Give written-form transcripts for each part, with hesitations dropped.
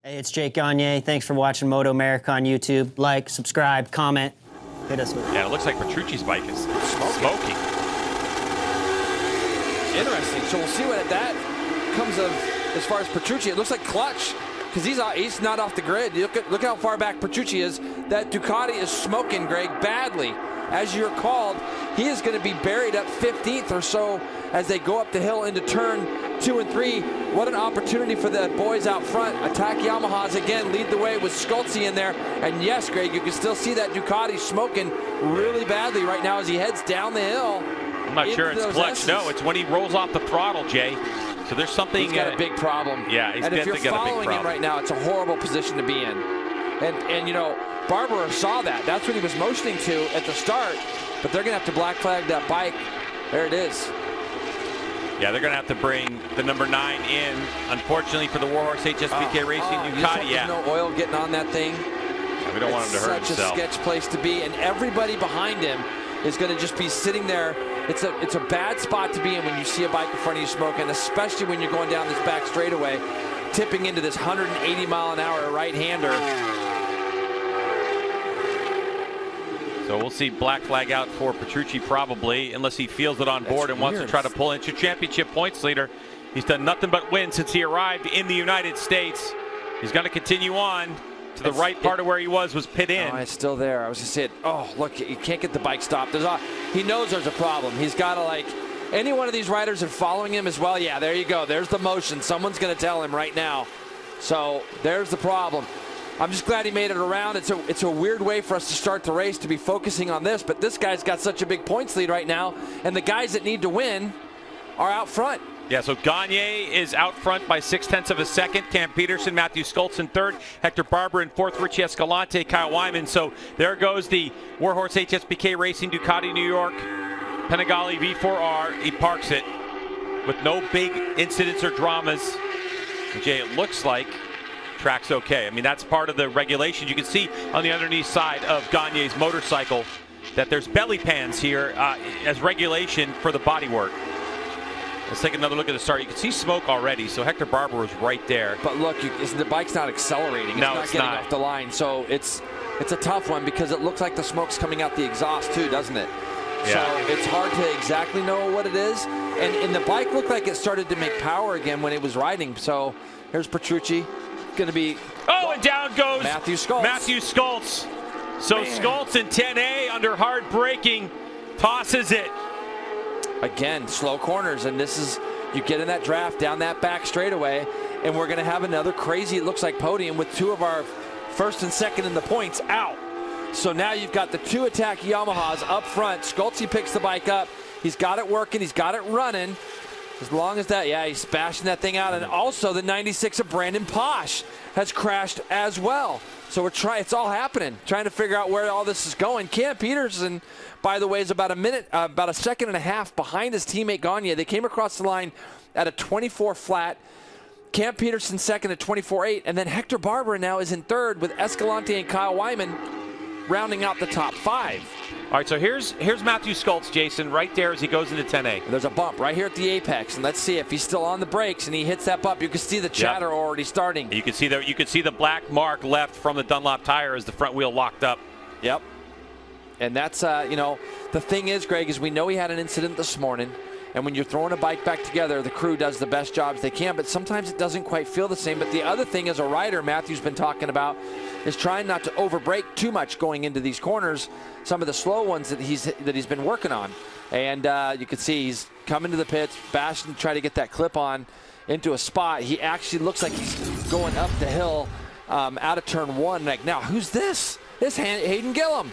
Hey, it's Jake Gagne. Thanks for watching MotoAmerica on YouTube. Like, subscribe, comment. Hit us with it. Yeah, it looks like Petrucci's bike is smoking. Interesting. So we'll see what that comes of as far as Petrucci. It looks like clutch because he's not off the grid. Look how far back Petrucci is. That Ducati is smoking, Greg, badly. As you're called, he is going to be buried up 15th or so as they go up the hill into turn 2 and 3. What an opportunity for the boys out front. Attack Yamahas again, lead the way with Skoltzy in there. And yes, Greg, you can still see that Ducati smoking really badly right now as he heads down the hill. I'm not sure it's clutch. No, it's when he rolls off the throttle, Jay. So there's something. He's got a big problem. Yeah, he's and if you're got a big following problem. him right now, it's a horrible position to be in. And you know, Barbara saw that. That's what he was motioning to at the start. But they're going to have to black flag that bike. There it is. Yeah, they're going to have to bring the number 9 in. Unfortunately for the Warhorse HSBK Racing Ducati. There's no oil getting on that thing. Yeah, we don't want him to hurt himself. Such a sketch place to be, and everybody behind him is going to just be sitting there. It's a bad spot to be in when you see a bike in front of you smoking, especially when you're going down this back straightaway, tipping into this 180-mile-an-hour right-hander. So we'll see black flag out for Petrucci probably, unless he feels it on board and wants to try to pull into championship points leader. He's done nothing but win since he arrived in the United States. He's going to continue on to the right part of where he was pit in. Oh, it's still there. I was just saying, oh, look, you can't get the bike stopped. He knows there's a problem. He's got to, like, any one of these riders are following him as well. Yeah, there you go. There's the motion. Someone's going to tell him right now. So there's the problem. I'm just glad he made it around. It's a weird way for us to start the race to be focusing on this, but this guy's got such a big points lead right now, and the guys that need to win are out front. Yeah, so Gagne is out front by 0.6 of a second. Cam Peterson, Matthew Skoltz in third, Hector Barber in fourth, Richie Escalante, Kyle Wyman. So there goes the Warhorse HSBK Racing Ducati New York Panigale V4R. He parks it with no big incidents or dramas. And Jay, it looks like track's okay. I mean, that's part of the regulation. You can see on the underneath side of Gagne's motorcycle that there's belly pans here as regulation for the bodywork. Let's take another look at the start. You can see smoke already, so Hector Barber was right there. But look, the bike's not accelerating. No, it's not getting off the line, so it's a tough one because it looks like the smoke's coming out the exhaust too, doesn't it? Yeah. So it's hard to exactly know what it is. And the bike looked like it started to make power again when it was riding. So here's Petrucci. Going to be... Oh, and down goes Matthew Skoltz. Matthew Skoltz. So man. Skoltz in 10A under hard braking tosses it. Again, slow corners, and this is, you get in that draft down that back straightaway, and we're going to have another crazy, it looks like, podium with two of our first and second in the points out. So now you've got the two attack Yamahas up front. Skoltzy picks the bike up. He's got it working. He's got it running. As long as that, yeah, he's bashing that thing out. And also the 96 of Brandon Posh has crashed as well. So it's all happening, trying to figure out where all this is going. Cam Peterson, by the way, is about a second and a half behind his teammate Gagne. They came across the line at a 24 flat. Cam Peterson second at 24.8. And then Hector Barber now is in third with Escalante and Kyle Wyman rounding out the top 5. All right, so here's Matthew Skoltz, Jason, right there as he goes into 10A. There's a bump right here at the apex, and let's see if he's still on the brakes and he hits that bump. You can see the chatter already starting. You can see the black mark left from the Dunlop tire as the front wheel locked up. Yep. And that's you know, the thing is, Greg, is we know he had an incident this morning. And when you're throwing a bike back together, the crew does the best jobs they can, but sometimes it doesn't quite feel the same. But the other thing as a rider, Matthew's been talking about, is trying not to overbrake too much going into these corners, some of the slow ones that he's been working on. And you can see he's coming to the pits, bashing to try to get that clip on into a spot. He actually looks like he's going up the hill out of turn 1. Like, now, who's this? This Hayden Gillum.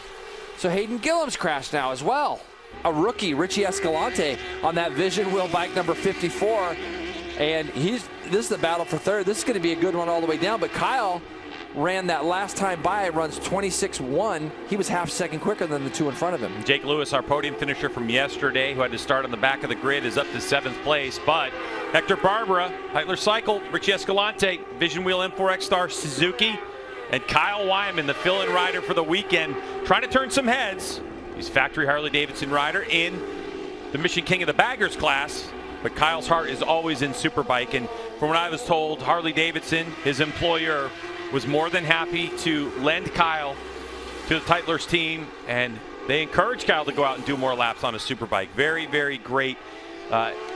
So Hayden Gillum's crashed now as well. A rookie, Richie Escalante, on that Vision Wheel bike number 54. And this is the battle for third. This is going to be a good one all the way down. But Kyle ran that last time by, runs 26.1. He was half second quicker than the two in front of him. Jake Lewis, our podium finisher from yesterday, who had to start on the back of the grid, is up to 7th place. But Hector Barbera, Heitler Cycle, Richie Escalante, Vision Wheel M4X Star Suzuki, and Kyle Wyman, the fill-in rider for the weekend, trying to turn some heads. He's factory Harley-Davidson rider in the Mission King of the Baggers class. but Kyle's heart is always in Superbike. And from what I was told, Harley-Davidson, his employer, was more than happy to lend Kyle to the Tytler's team, and they encouraged Kyle to go out and do more laps on a Superbike. Very, very great.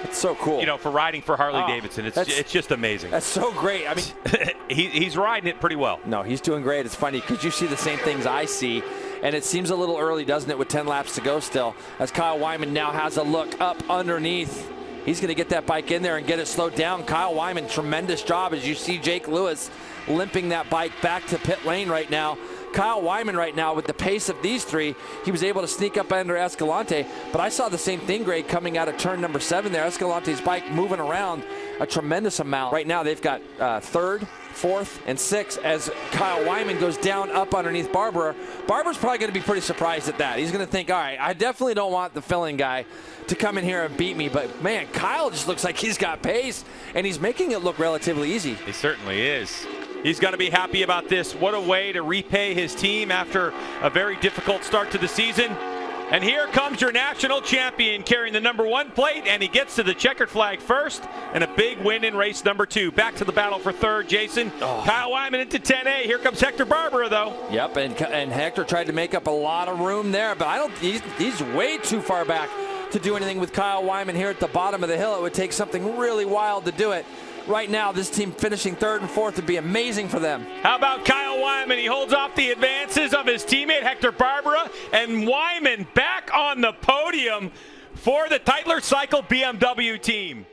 It's so cool. You know, for riding for Harley-Davidson. It's just amazing. That's so great. I mean, he's riding it pretty well. No, he's doing great. It's funny because you see the same things I see, and it seems a little early, doesn't it, with 10 laps to go still, as Kyle Wyman now has a look up underneath. He's going to get that bike in there and get it slowed down. Kyle Wyman, tremendous job as you see Jake Lewis limping that bike back to pit lane right now. Kyle Wyman right now, with the pace of these three, he was able to sneak up under Escalante, but I saw the same thing, Greg, coming out of turn number 7 there. Escalante's bike moving around a tremendous amount. Right now they've got 3rd, 4th, and 6th as Kyle Wyman goes down up underneath Barber. Barber's probably going to be pretty surprised at that. He's going to think, all right, I definitely don't want the filling guy to come in here and beat me, but man, Kyle just looks like he's got pace, and he's making it look relatively easy. He certainly is. He's got to be happy about this. What a way to repay his team after a very difficult start to the season. And here comes your national champion carrying the number 1 plate, and he gets to the checkered flag first, and a big win in race number 2. Back to the battle for 3rd, Jason. Kyle Wyman into 10A. Here comes Hector Barbera, though. Yep, and Hector tried to make up a lot of room there, but he's way too far back to do anything with Kyle Wyman here at the bottom of the hill. It would take something really wild to do it. Right now, this team finishing 3rd and 4th would be amazing for them. How about Kyle Wyman? He holds off the advances of his teammate Hector Barbera, and Wyman back on the podium for the Tytler Cycle BMW team.